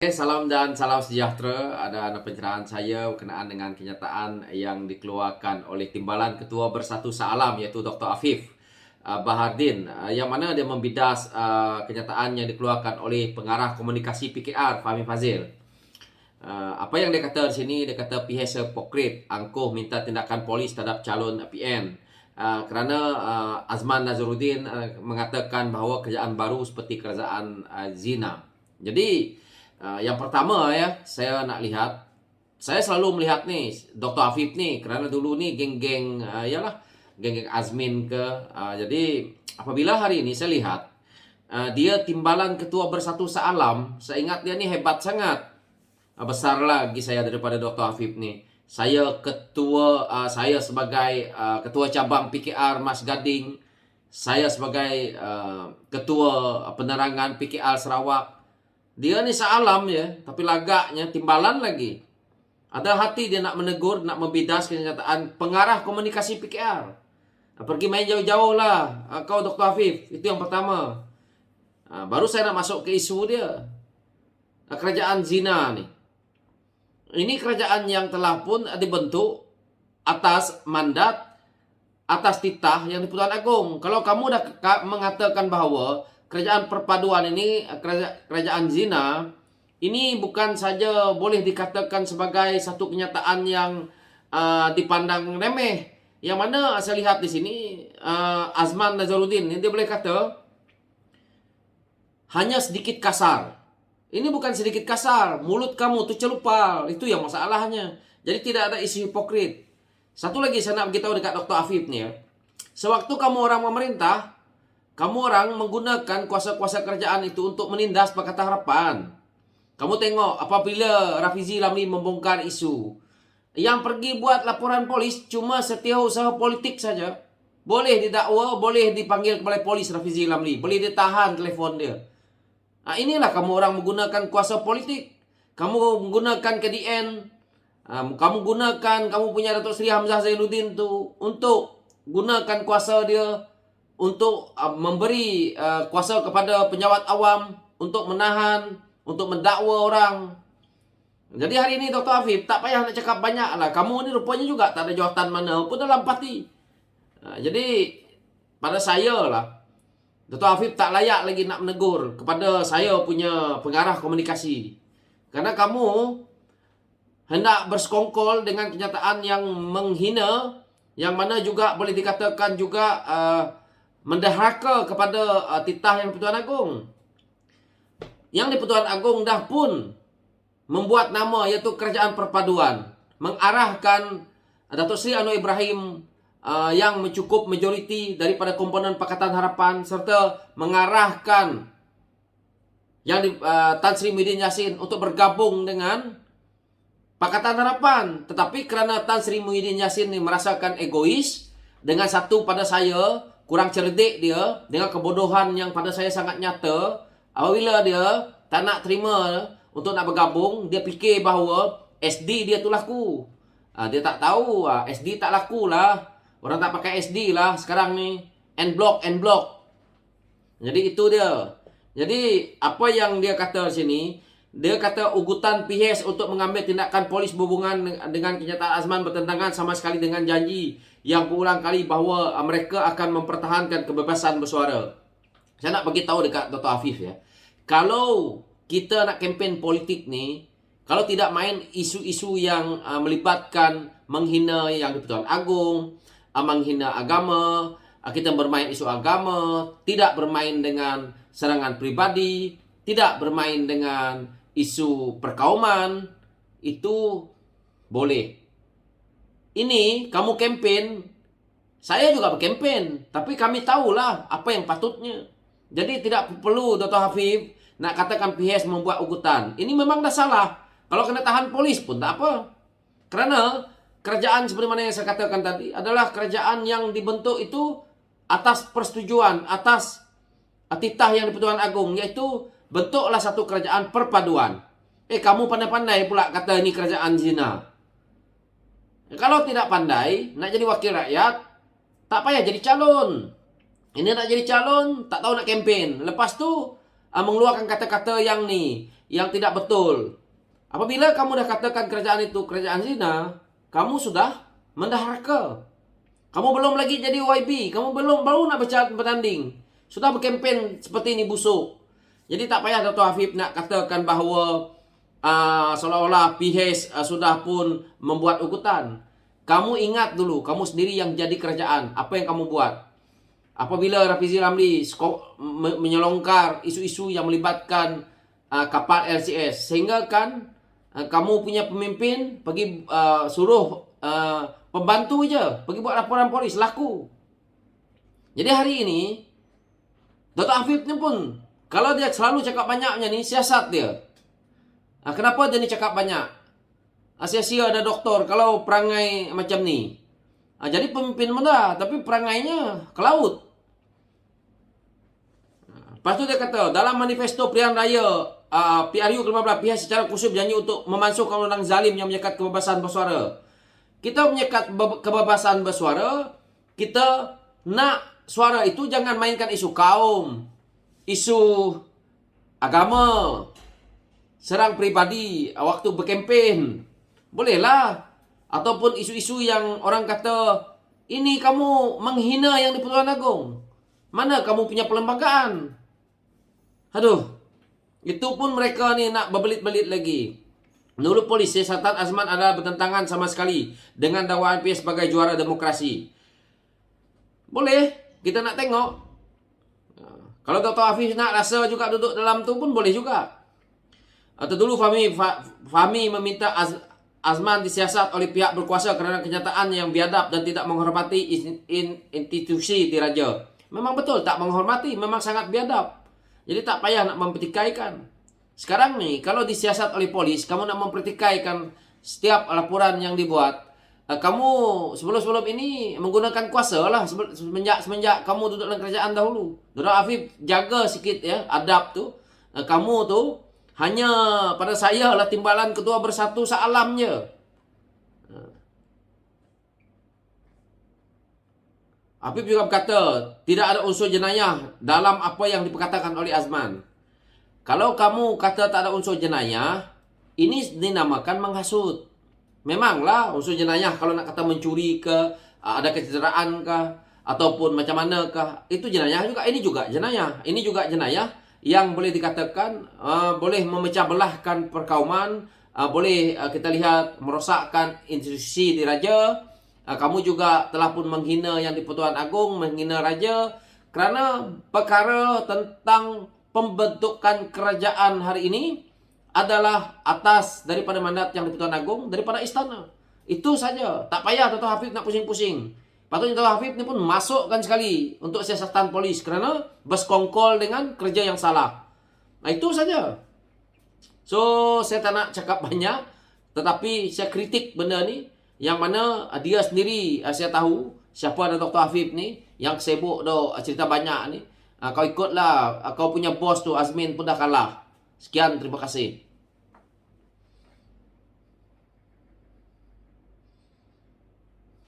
Salam dan salam sejahtera. Ada pencerahan saya berkenaan dengan kenyataan yang dikeluarkan oleh Timbalan Ketua Bersatu Sealam iaitu Dr. Afif Bahardin, yang mana dia membidas kenyataan yang dikeluarkan oleh pengarah komunikasi PKR Fahmi Fazil. Apa yang dia kata di sini, dia kata pihak pokrit angkuh minta tindakan polis terhadap calon PN. Kerana Azman Nazruddin mengatakan bahawa kerajaan baru seperti kerajaan zina. Jadi yang pertama saya nak lihat, saya selalu melihat ni Dr. Afif ni kerana dulu ni geng-geng geng-geng Azmin ke. Jadi apabila hari ini saya lihat dia Timbalan Ketua Bersatu Sealam, saya ingat dia ni hebat sangat. Besar lagi saya daripada Dr. Afif ni. Saya sebagai ketua cabang PKR Mas Gading, saya sebagai ketua penerangan PKR Sarawak. Dia ni sealam tapi lagaknya Timbalan lagi. Ada hati dia nak menegur, nak membidas kenyataan pengarah komunikasi PKR. Pergi main jauh-jauh lah kau Dr. Afif. Itu yang pertama. Baru saya nak masuk ke isu dia. Kerajaan zina ni. Ini kerajaan yang telah pun dibentuk atas mandat, atas titah yang di-Pertuan Agong. Kalau kamu dah mengatakan bahawa kerajaan perpaduan ini, kerajaan zina, ini bukan saja boleh dikatakan sebagai satu kenyataan yang dipandang remeh. Yang mana saya lihat di sini, Azman Nazruddin, dia boleh kata, hanya sedikit kasar. Ini bukan sedikit kasar, mulut kamu tu celupal, itu yang masalahnya. Jadi tidak ada isu hipokrit. Satu lagi saya nak beritahu dekat Dr. Afif ni sewaktu kamu orang memerintah, kamu orang menggunakan kuasa-kuasa kerajaan itu untuk menindas Pakatan Harapan. Kamu tengok apabila Rafizi Lamli membongkar isu, yang pergi buat laporan polis cuma setiausaha politik saja. Boleh didakwa, boleh dipanggil kepala polis Rafizi Lamli, boleh ditahan telefon dia. Inilah kamu orang menggunakan kuasa politik. Kamu menggunakan KDN, kamu punya Datuk Seri Hamzah Zainuddin tu untuk gunakan kuasa dia untuk memberi kuasa kepada penjawat awam untuk menahan, untuk mendakwa orang. Jadi hari ini Dr. Afif tak payah nak cakap banyak lah. Kamu ni rupanya juga tak ada jawatan mana pun dalam parti. Jadi pada saya lah, Dr. Afif tak layak lagi nak menegur kepada saya punya pengarah komunikasi. Karena kamu hendak bersekongkol dengan kenyataan yang menghina, yang mana juga boleh dikatakan juga menderhaka kepada titah yang Pertuan Agong. Yang di Pertuan Agong dah pun membuat nama iaitu Kerajaan Perpaduan, mengarahkan Datuk Seri Anwar Ibrahim yang mencukup majoriti daripada komponen Pakatan Harapan, serta mengarahkan yang Tan Sri Muhyiddin Yassin untuk bergabung dengan Pakatan Harapan. Tetapi kerana Tan Sri Muhyiddin Yassin ni merasakan egois dengan satu pada saya, kurang cerdik dia, dengan kebodohan yang pada saya sangat nyata, apabila dia tak nak terima untuk nak bergabung, dia fikir bahawa SD dia tu laku. Dia tak tahu SD tak laku lah. Orang tak pakai SD lah sekarang ni. N-block. Jadi itu dia. Jadi apa yang dia kata di sini, dia kata ugutan PHS untuk mengambil tindakan polis berhubungan dengan kenyataan Azman bertentangan sama sekali dengan janji yang berulang kali bahawa mereka akan mempertahankan kebebasan bersuara. Saya nak bagi tahu dekat Dr. Afif kalau kita nak kempen politik ni, kalau tidak main isu-isu yang melibatkan menghina yang di-Pertuan Agong, menghina agama, kita bermain isu agama, tidak bermain dengan serangan pribadi, tidak bermain dengan isu perkauman, itu boleh. Ini kamu kempen, saya juga berkempen, tapi kami tahulah apa yang patutnya. Jadi tidak perlu Dr. Afif nak katakan PHS membuat ugutan. Ini memang dah salah. Kalau kena tahan polis pun tak apa. Kerana kerajaan seperti mana yang saya katakan tadi adalah kerajaan yang dibentuk itu atas persetujuan, atas titah yang di-Pertuan Agong, iaitu bentuklah satu kerajaan perpaduan. Kamu pandai-pandai pula kata ini kerajaan zina. Kalau tidak pandai nak jadi wakil rakyat, tak payah jadi calon. Ini nak jadi calon, tak tahu nak kempen. Lepas tu mengeluarkan kata-kata yang ni, yang tidak betul. Apabila kamu dah katakan kerajaan itu kerajaan zina, kamu sudah mendaharka. Kamu belum lagi jadi YB, kamu baru nak bertanding. Sudah berkempen seperti ini busuk. Jadi tak payah Dr. Afif nak katakan bahawa seolah-olah PH sudah pun membuat ugutan. Kamu ingat dulu, kamu sendiri yang jadi kerajaan. Apa yang kamu buat? Apabila Rafizi Ramli menyelongkar isu-isu yang melibatkan kapal LCS, sehingga kan kamu punya pemimpin pergi suruh pembantu je pergi buat laporan polis, laku. Jadi hari ini Dr. Afif ni pun, kalau dia selalu cakap banyaknya ni, siasat dia. Kenapa dia ni cakap banyak? Sia-sia ada doktor kalau perangai macam ni. Jadi pemimpin muda, tapi perangainya ke laut. Lepas tu dia kata, dalam manifesto pilihan raya PRU ke-15, pihak secara khusus berjanji untuk memansuhkan undang zalim yang menyekat kebebasan bersuara. Kita menyekat kebebasan bersuara, kita nak suara itu jangan mainkan isu kaum, isu agama, serang pribadi waktu berkempen. Bolehlah. Ataupun isu-isu yang orang kata, ini kamu menghina yang di Pertuan Agong. Mana kamu punya perlembagaan? Aduh, itu pun mereka ni nak berbelit-belit lagi. Menurut polis, siasatan Azman adalah bertentangan sama sekali dengan dakwaan PH sebagai juara demokrasi. Boleh, kita nak tengok. Kalau Dr. Afif nak rasa juga duduk dalam tu pun boleh juga. Atau dulu Fahmi meminta Azman disiasat oleh pihak berkuasa kerana kenyataan yang biadab dan tidak menghormati institusi diraja. Memang betul, tak menghormati, memang sangat biadab. Jadi tak payah nak mempertikaikan. Sekarang ni, kalau disiasat oleh polis, kamu nak mempertikaikan setiap laporan yang dibuat, kamu sebelum ini menggunakan kuasa lah, semenjak kamu duduk dalam kerajaan dahulu. Dr. Afif jaga sikit ya, adab tu. Kamu tu hanya pada saya lah timbalan ketua bersatu sealam je. Afif juga berkata, tidak ada unsur jenayah dalam apa yang diperkatakan oleh Azman. Kalau kamu kata tak ada unsur jenayah, ini dinamakan menghasut. Memanglah unsur jenayah kalau nak kata mencuri ke, ada kecederaan ke, ataupun macam mana ke, itu jenayah juga. Ini juga jenayah. Ini juga jenayah yang boleh dikatakan boleh memecah belahkan perkauman, boleh kita lihat merosakkan institusi diraja. Kamu juga telah pun menghina yang di Pertuan Agong, menghina raja, kerana perkara tentang pembentukan kerajaan hari ini adalah atas daripada mandat yang di Pertuan Agong, daripada istana. Itu saja. Tak payah Dr. Afif nak pusing-pusing. Patutnya Dr. Afif ni pun masukkan sekali untuk siasatan polis kerana bersekongkol dengan kerja yang salah. Itu saja. So, saya tak nak cakap banyak, tetapi saya kritik benda ni, yang mana dia sendiri, saya tahu siapa ada Dr. Afif ni, yang sibuk dah cerita banyak ni. Kau ikutlah, kau punya bos tu Azmin pun dah kalah. Sekian, terima kasih.